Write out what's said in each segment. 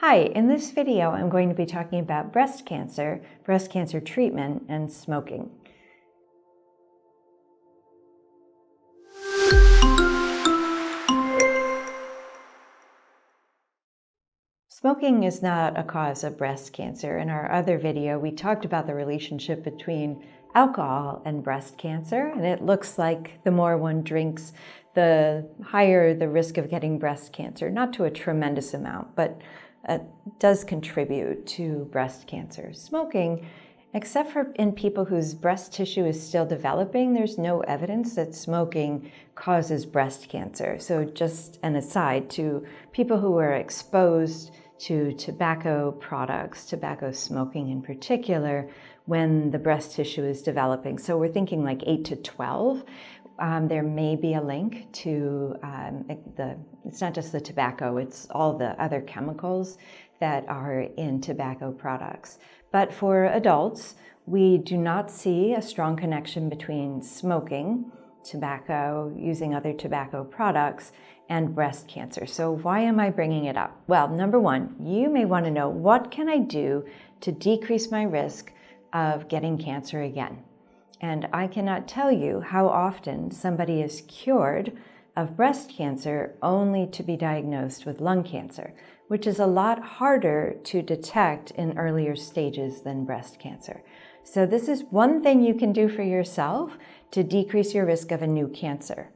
Hi, in this video I'm going to be talking about breast cancer treatment, and smoking. Smoking is not a cause of breast cancer. In our other video, we talked about the relationship between alcohol and breast cancer, and it looks like the more one drinks, the higher the risk of getting breast cancer. Not to a tremendous amount, but does contribute to breast cancer. Smoking, except for in people whose breast tissue is still developing, there's no evidence that smoking causes breast cancer. So just an aside to people who are exposed to tobacco products, tobacco smoking in particular, when the breast tissue is developing. So we're thinking like 8 to 12. There may be a link to it's not just the tobacco, it's all the other chemicals that are in tobacco products. But for adults, we do not see a strong connection between smoking, tobacco, using other tobacco products, and breast cancer. So why am I bringing it up? Well, number one, you may want to know, what can I do to decrease my risk of getting cancer again? And I cannot tell you how often somebody is cured of breast cancer only to be diagnosed with lung cancer, which is a lot harder to detect in earlier stages than breast cancer. So this is one thing you can do for yourself to decrease your risk of a new cancer.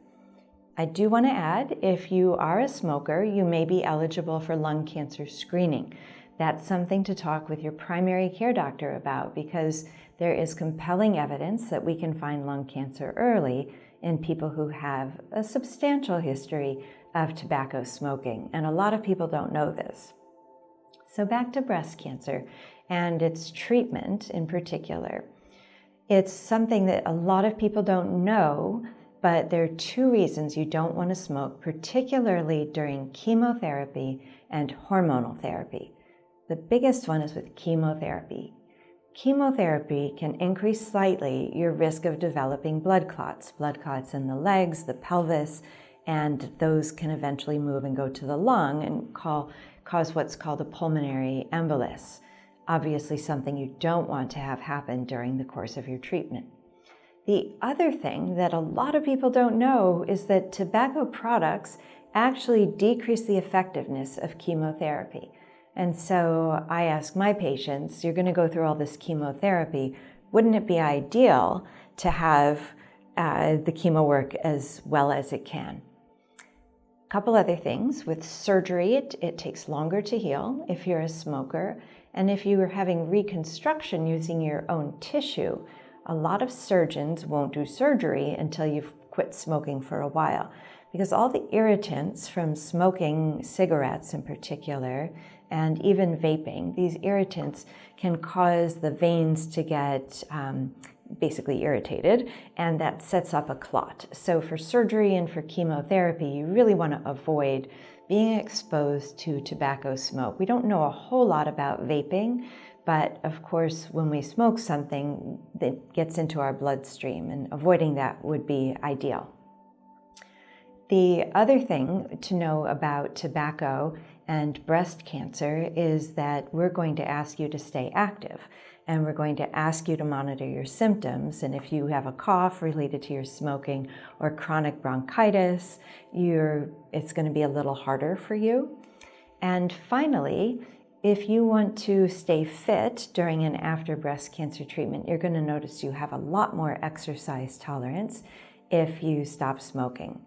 I do want to add, if you are a smoker, you may be eligible for lung cancer screening. That's something to talk with your primary care doctor about, because there is compelling evidence that we can find lung cancer early in people who have a substantial history of tobacco smoking, and a lot of people don't know this. So back to breast cancer and its treatment in particular. It's something that a lot of people don't know, but there are two reasons you don't want to smoke, particularly during chemotherapy and hormonal therapy. The biggest one is with chemotherapy. Chemotherapy can increase slightly your risk of developing blood clots in the legs, the pelvis, and those can eventually move and go to the lung and cause what's called a pulmonary embolus. Obviously something you don't want to have happen during the course of your treatment. The other thing that a lot of people don't know is that tobacco products actually decrease the effectiveness of chemotherapy. And so I ask my patients, you're going to go through all this chemotherapy, wouldn't it be ideal to have the chemo work as well as it can? A couple other things. With surgery, it takes longer to heal if you're a smoker. And if you are having reconstruction using your own tissue, a lot of surgeons won't do surgery until you've quit smoking for a while, because all the irritants from smoking cigarettes in particular, and even vaping, these irritants can cause the veins to get basically irritated, and that sets up a clot. So for surgery and for chemotherapy, you really want to avoid being exposed to tobacco smoke. We don't know a whole lot about vaping, but of course, when we smoke something, that gets into our bloodstream, and avoiding that would be ideal. The other thing to know about tobacco and breast cancer is that we're going to ask you to stay active, and we're going to ask you to monitor your symptoms. And if you have a cough related to your smoking or chronic bronchitis, it's going to be a little harder for you. And finally, if you want to stay fit during and after breast cancer treatment, you're going to notice you have a lot more exercise tolerance if you stop smoking.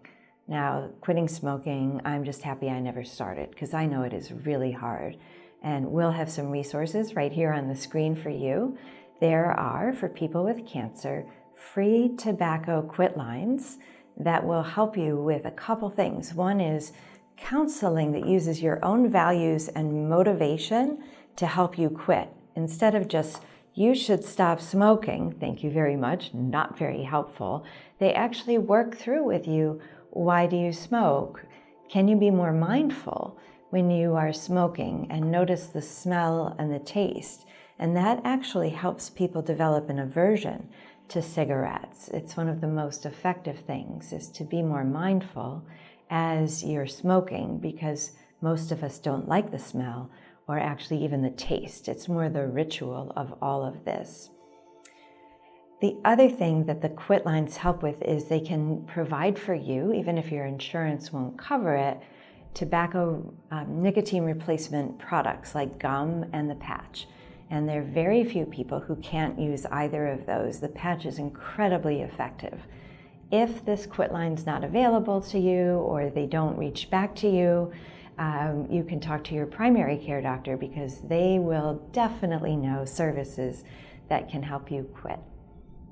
Now, quitting smoking, I'm just happy I never started, because I know it is really hard. And we'll have some resources right here on the screen for you. There are, for people with cancer, free tobacco quit lines that will help you with a couple things. One is counseling that uses your own values and motivation to help you quit. Instead of just, you should stop smoking, thank you very much, not very helpful. They actually work through with you, why do you smoke? Can you be more mindful when you are smoking and notice the smell and the taste? And that actually helps people develop an aversion to cigarettes. It's one of the most effective things, is to be more mindful as you're smoking, because most of us don't like the smell or actually even the taste. It's more the ritual of all of this. The other thing that the quit lines help with is they can provide for you, even if your insurance won't cover it, tobacco nicotine replacement products like gum and the patch. And there are very few people who can't use either of those. The patch is incredibly effective. If this quit line's not available to you or they don't reach back to you, you can talk to your primary care doctor because they will definitely know services that can help you quit.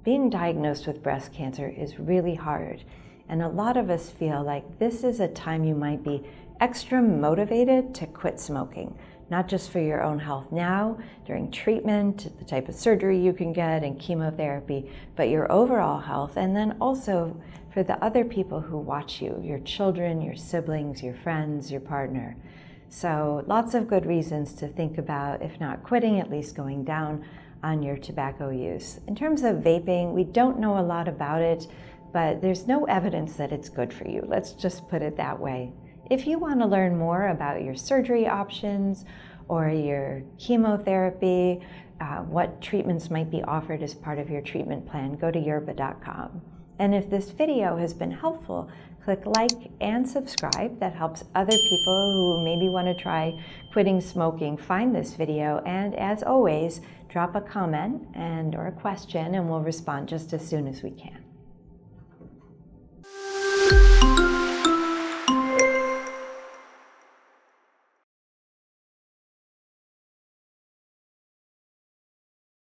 Being diagnosed with breast cancer is really hard, and a lot of us feel like this is a time you might be extra motivated to quit smoking, not just for your own health now, during treatment, the type of surgery you can get and chemotherapy, but your overall health, and then also for the other people who watch you, your children, your siblings, your friends, your partner. So lots of good reasons to think about, if not quitting, at least going down on your tobacco use. In terms of vaping, we don't know a lot about it, but there's no evidence that it's good for you. Let's just put it that way. If you want to learn more about your surgery options or your chemotherapy, what treatments might be offered as part of your treatment plan, go to yerbba.com. And if this video has been helpful, click like and subscribe. That helps other people who maybe want to try quitting smoking find this video. And as always, drop a comment or a question and we'll respond just as soon as we can.